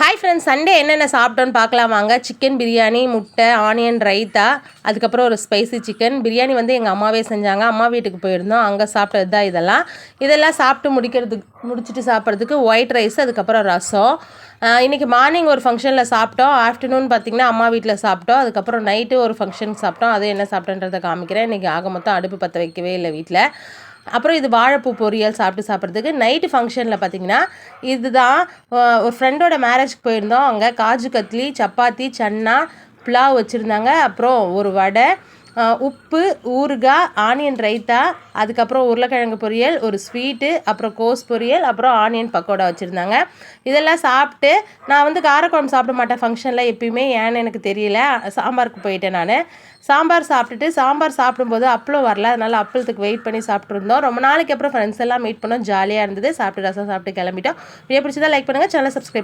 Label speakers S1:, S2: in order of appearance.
S1: Hi friends, Sunday என்னென்ன சாப்பிட்டோன்னு பார்க்கலாம் வாங்க. சிக்கன் பிரியாணி, முட்டை, ஆனியன் ரைத்தா, அதுக்கப்புறம் ஒரு ஸ்பைசி சிக்கன் பிரியாணி வந்து எங்கள் அம்மாவே செஞ்சாங்க. அம்மா வீட்டுக்கு போயிருந்தோம், அங்கே சாப்பிட்டது தான் இதெல்லாம் சாப்பிட்டு முடிச்சுட்டு சாப்பிட்றதுக்கு ஒயிட் ரைஸ், அதுக்கப்புறம் ரசம். இன்றைக்கி மார்னிங் ஒரு ஃபங்க்ஷனில் சாப்பிட்டோம். ஆஃப்டர்நூன் பார்த்திங்கன்னா அம்மா வீட்டில் சாப்பிட்டோம். அதுக்கப்புறம் நைட்டு ஒரு ஃபங்க்ஷனுக்கு சாப்பிட்டோம். அது என்ன சாப்பிட்டேன்றதை காமிக்கிறேன். இன்றைக்கி ஆக மொத்தம் அடுப்பு பற்ற வைக்கவே இல்லை வீட்டில். அப்புறம் இது வாழைப்பூ பொரியல் சாப்பிட்றதுக்கு. நைட்டு ஃபங்க்ஷனில் பார்த்திங்கன்னா இதுதான். ஒரு ஃப்ரெண்டோட மேரேஜ்க்கு போயிருந்தோம். அங்கே காஜு கத்லி, சப்பாத்தி, சன்னா, புலாவ் வச்சுருந்தாங்க. அப்புறம் ஒரு வடை, உப்பு, ஊறுகாய், ஆனியன் ரைத்தா, அதுக்கப்புறம் உருளைக்கிழங்கு பொரியல், ஒரு ஸ்வீட்டு, அப்புறம் கோஸ் பொரியல், அப்புறம் ஆனியன் பக்கோடா வச்சுருந்தாங்க. இதெல்லாம் சாப்பிட்டு நான் வந்து காரக்குழம்பு சாப்பிட மாட்டேன் ஃபங்க்ஷனில் எப்பயுமே, ஏன்னு எனக்கு தெரியல. சாம்பாருக்கு போயிட்டேன் நான். சாம்பார் சாப்பிடும்போது அப்பளம் வரல, அதனால் அப்பளத்துக்கு வெயிட் பண்ணி சாப்பிட்ருந்தோம். ரொம்ப நாளைக்கு அப்புறம் ஃப்ரெண்ட்ஸ் எல்லாம் மீட் பண்ணோம். ஜாலியாக இருந்தது. சாப்பிட்டு ரசம் சாப்பிட்டு கிளம்பிட்டோம். வீடியோ பிடிச்சதா லைக் பண்ணுங்கள், சேனலை சப்ஸ்கிரைப்